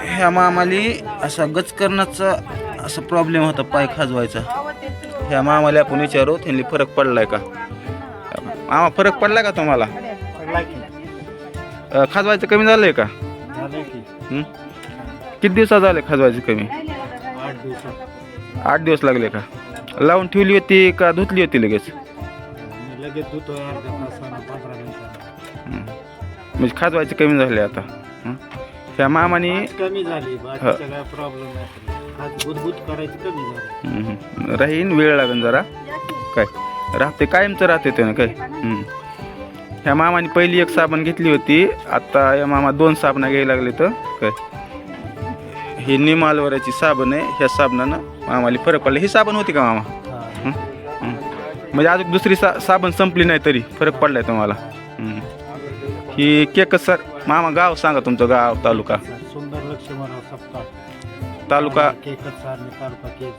ह्या मामाली असा गचकरणाचा असा प्रॉब्लेम होता, पाय खाजवायचा. ह्या मामाला आपण विचारू त्यांनी फरक पडलाय का. मामा फरक पडलाय का तुम्हाला? खाजवायचं कमी झालंय का? किती दिवसात झाले खाजवायचं कमी? 8 दिवस लागले का? लावून ठेवली होती का धुतली होती लगेच? म्हणजे खाजवायचं कमी झाले आता. ह्या मामाने कमी झाली, प्रॉब्लेम करायची कमी झाली. राहीन, वेळ लागेल जरा. काय राहते कायमचं राहते त्यानं काय. ह्या मामाने पहिली एक साबण घेतली होती, आता या मामा 2 साबणा घ्यायला लागले. तर काय हे निमालवराची साबण आहे. ह्या साबणानं मामाला फरक पडला. ही साबण होती का मामा? म्हणजे अजून दुसरी साबण संपली नाही तरी फरक पडलाय तुम्हाला. ही केकच सर. मामा गाव सांगा तुमचं, गाव तालुका. सुंदर लक्ष्मण सप्ताह तालुका केकत, तालुका केक.